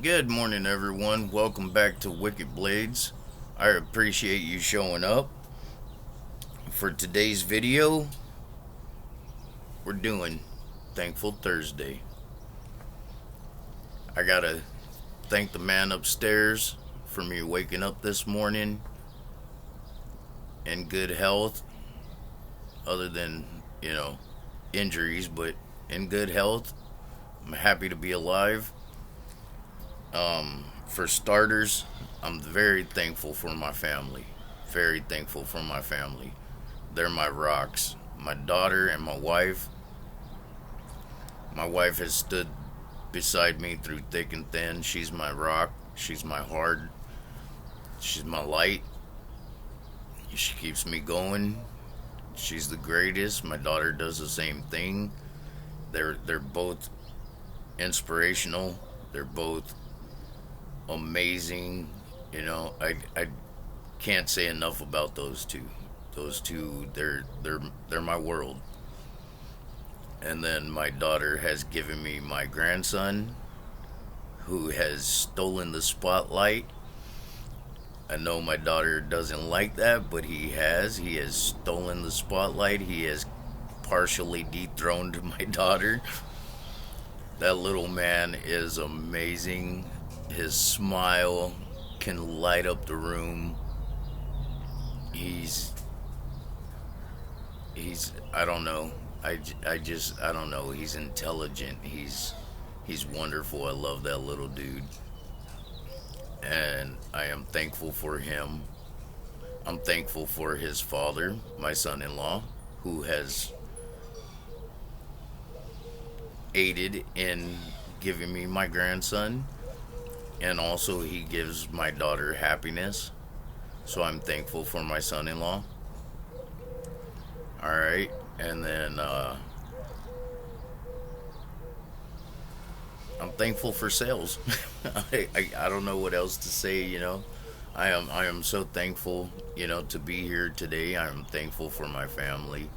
Good morning, everyone. Welcome back to Wicked Blades. I appreciate you showing up. For today's video, we're doing Thankful Thursday. I gotta thank the man upstairs for me waking up this morning in good health, other than, injuries, but in good health. I'm happy to be alive. For starters, I'm very thankful for my family. Very thankful for my family. They're my rocks. My daughter and my wife. My wife has stood beside me through thick and thin. She's my rock. She's my heart. She's my light. She keeps me going. She's the greatest. My daughter does the same thing. They're both inspirational. They're both amazing. I can't say enough about those two. Those two, they're my world. And then my daughter has given me my grandson, who has stolen the spotlight. I know my daughter doesn't like that, but he has. He has stolen the spotlight. He has partially dethroned my daughter. That little man is amazing. His smile can light up the room. He's I don't know. I don't know. He's intelligent. He's wonderful. I love that little dude. And I am thankful for him. I'm thankful for his father, my son-in-law, who has aided in giving me my grandson, and also he gives my daughter happiness. So I'm thankful for my son-in-law. All right, and then I'm thankful for sales. I don't know what else to say. I am so thankful, to be here today. I'm thankful for my family.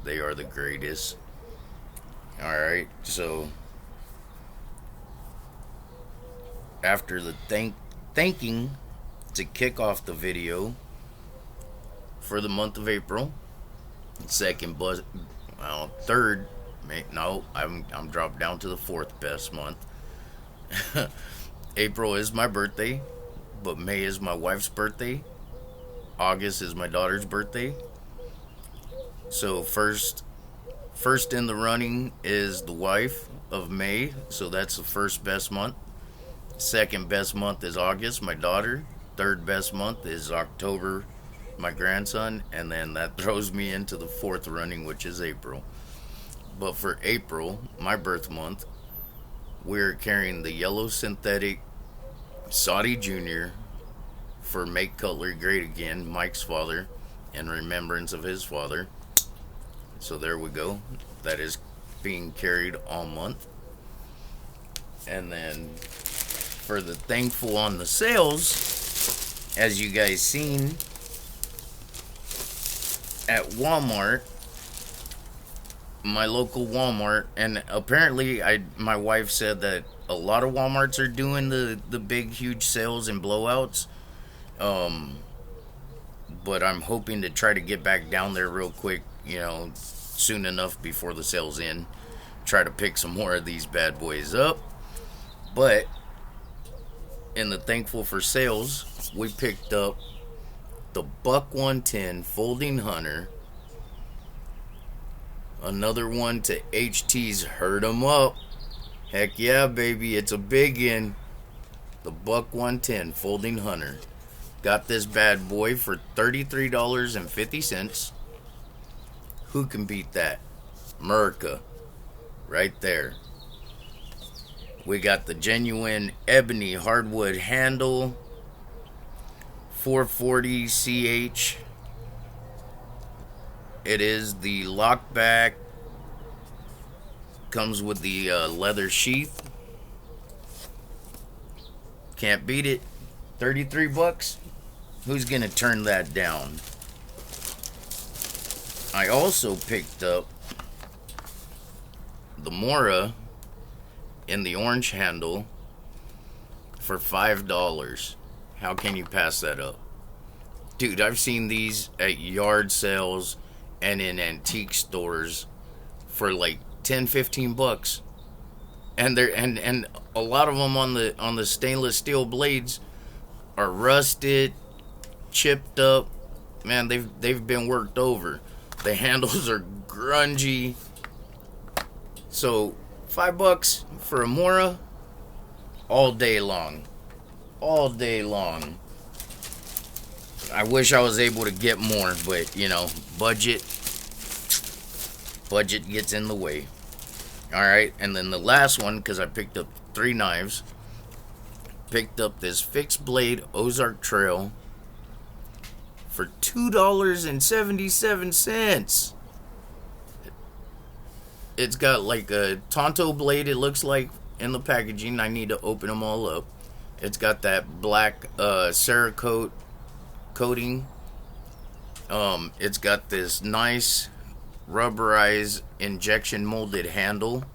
They are the greatest. All right, so after the thanking to kick off the video for the month of April, third. No, I'm dropped down to the fourth best month. April is my birthday, but May is my wife's birthday. August is my daughter's birthday. So first in the running is the wife of May, so that's the first best month. Second best month is August, my daughter. Third best month is October, my grandson, and then that throws me into the fourth running, which is April. But for April, my birth month, we're carrying the yellow synthetic Saudi Jr. for Make Cutlery Great Again, Mike's father, in remembrance of his father. So there we go. That is being carried all month. And then for the thankful on the sales, as you guys seen at Walmart, my local Walmart, and apparently my wife said that a lot of Walmarts are doing the big huge sales and blowouts. But I'm hoping to try to get back down there real quick, soon enough before the sales end. Try to pick some more of these bad boys up. But in the thankful for sales, we picked up the Buck 110 folding hunter. Another one to HT's Hurt 'em Up. Heck yeah, baby, it's a big one. The Buck 110 folding hunter. Got this bad boy for $33.50. Who can beat that? America. Right there. We got the genuine ebony hardwood handle. 440 CH. It is the lockback. Comes with the leather sheath. Can't beat it. 33 bucks. Who's gonna turn that down? I also picked up the Mora in the orange handle for $5. How can you pass that up? Dude, I've seen these at yard sales and in antique stores for like 10, 15 bucks. And they're and a lot of them on the stainless steel blades are rusted, chipped up. Man, they've been worked over. The handles are grungy. So $5 for a Mora, all day long. All day long. I wish I was able to get more, but you know, budget gets in the way. Alright, and then the last one, because I picked up 3 knives, picked up this fixed blade Ozark Trail for $2.77. It's got like a Tonto blade, it looks like, in the packaging. I need to open them all up. It's got that black Cerakote coating. It's got this nice rubberized injection molded handle.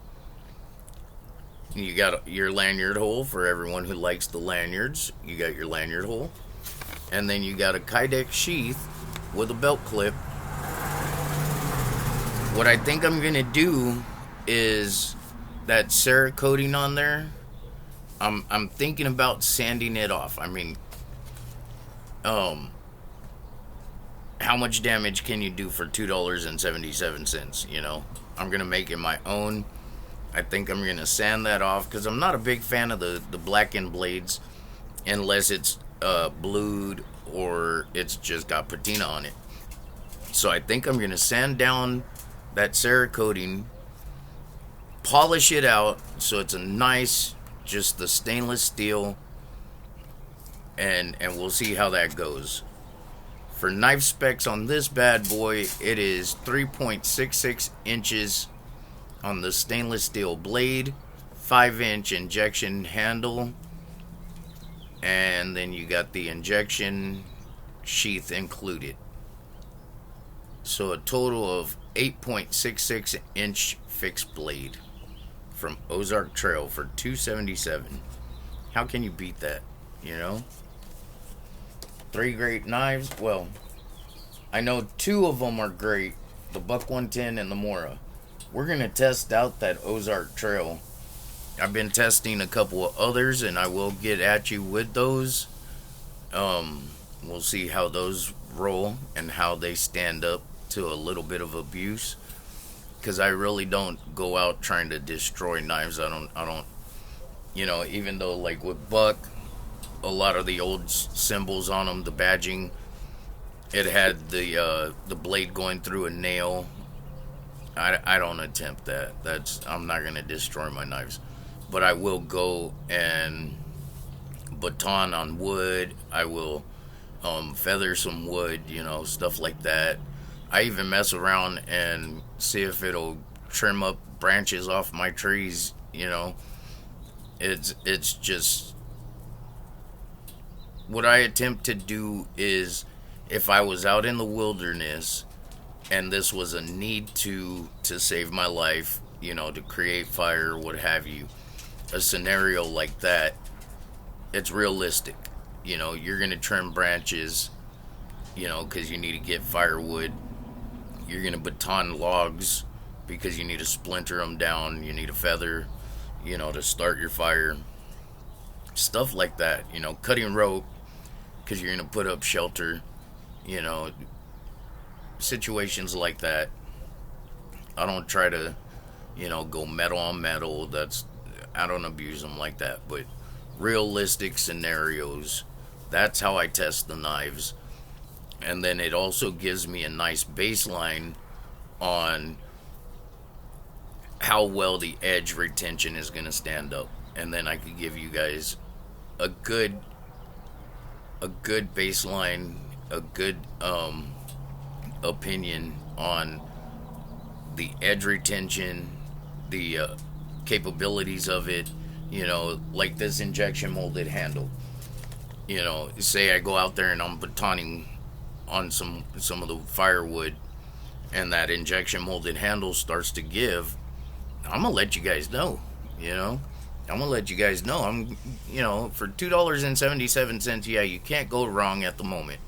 You got your lanyard hole for everyone who likes the lanyards. You got your lanyard hole. And then you got a Kydex sheath with a belt clip. What I think I'm gonna do is that Cerakoting on there, I'm thinking about sanding it off. I mean, how much damage can you do for $2.77? You know, I'm gonna make it my own. I think I'm gonna sand that off because I'm not a big fan of the blackened blades unless it's blued or it's just got patina on it. So I think I'm gonna sand down that Cerakoting, polish it out so it's a nice, just the stainless steel, and we'll see how that goes. For knife specs on this bad boy, it is 3.66 inches on the stainless steel blade, 5-inch injection handle, and then you got the injection sheath included. So a total of 8.66 inch fixed blade from Ozark Trail for $2.77. How can you beat that? You know? 3 great knives. Well, I know 2 of them are great. The Buck 110 and the Mora. We're going to test out that Ozark Trail. I've been testing a couple of others, and I will get at you with those. We'll see how those roll and how they stand up to a little bit of abuse, because I really don't go out trying to destroy knives. I don't, you know, even though like with Buck, a lot of the old symbols on them, the badging, it had the blade going through a nail. I don't attempt that. I'm not gonna destroy my knives, but I will go and baton on wood. I will feather some wood, you know, stuff like that. I even mess around and see if it'll trim up branches off my trees, you know. It's just what I attempt to do is, if I was out in the wilderness and this was a need to save my life, you know, to create fire, what have you, a scenario like that, it's realistic. You know, you're going to trim branches, you know, because you need to get firewood. You're going to baton logs because you need to splinter them down. You need a feather, you know, to start your fire. Stuff like that, you know, cutting rope because you're going to put up shelter, you know, situations like that. I don't try to, you know, go metal on metal. I don't abuse them like that, but realistic scenarios, that's how I test the knives. And then it also gives me a nice baseline on how well the edge retention is going to stand up. And then I could give you guys a good baseline, a good opinion on the edge retention, the capabilities of it. You know, like this injection molded handle. You know, say I go out there and I'm batoning on some of the firewood, and that injection molded handle starts to give, I'm gonna let you guys know. You know, I'm gonna let you guys know. For $2.77, yeah, you can't go wrong at the moment.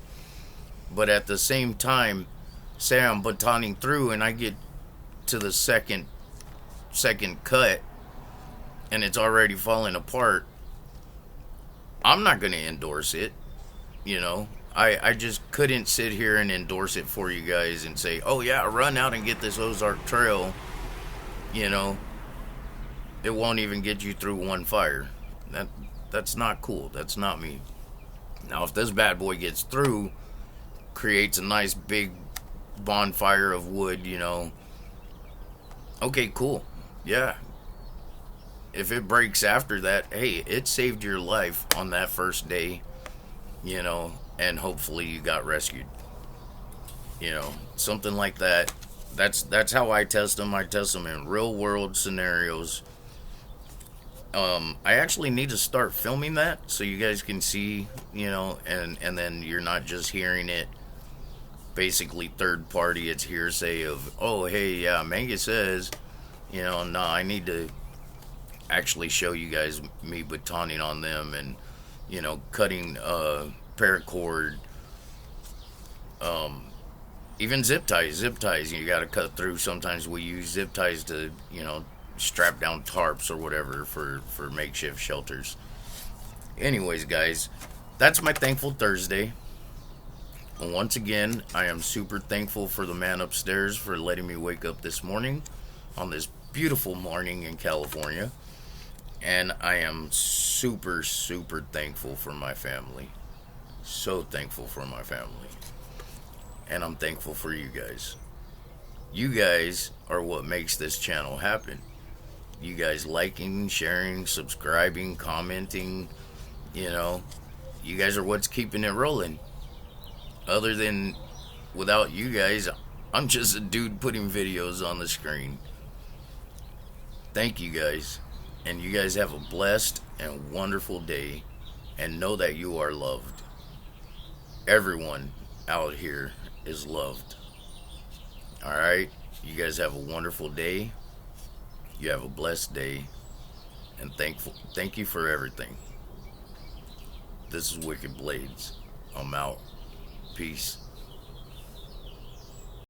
But at the same time, say I'm batoning through and I get to the second cut and it's already falling apart, I'm not gonna endorse it. I just couldn't sit here and endorse it for you guys and say, oh yeah, run out and get this Ozark Trail. You know, it won't even get you through one fire. That's not cool. That's not me. Now, if this bad boy gets through, creates a nice big bonfire of wood, okay, cool. Yeah. If it breaks after that, hey, it saved your life on that first day, and hopefully you got rescued. Something like that. That's how I test them. I test them in real world scenarios. I actually need to start filming that so you guys can see, and then you're not just hearing it basically third party. It's hearsay of, oh hey, yeah, Manga says, no, I need to actually show you guys me batoning on them and cutting paracord, even zip ties you got to cut through. Sometimes we use zip ties to strap down tarps or whatever for makeshift shelters. Anyways, guys, that's my thankful Thursday. Once again, I am super thankful for the man upstairs for letting me wake up this morning on this beautiful morning in California. And I am super, super thankful for my family. So thankful for my family. And I'm thankful for you guys. You guys are what makes this channel happen. You guys liking, sharing, subscribing, commenting, you guys are what's keeping it rolling. Without you guys, I'm just a dude putting videos on the screen. Thank you guys. And you guys have a blessed and wonderful day. And know that you are loved. Everyone out here is loved. Alright? You guys have a wonderful day. You have a blessed day. And thank you for everything. This is Wicked Blades. I'm out. Peace.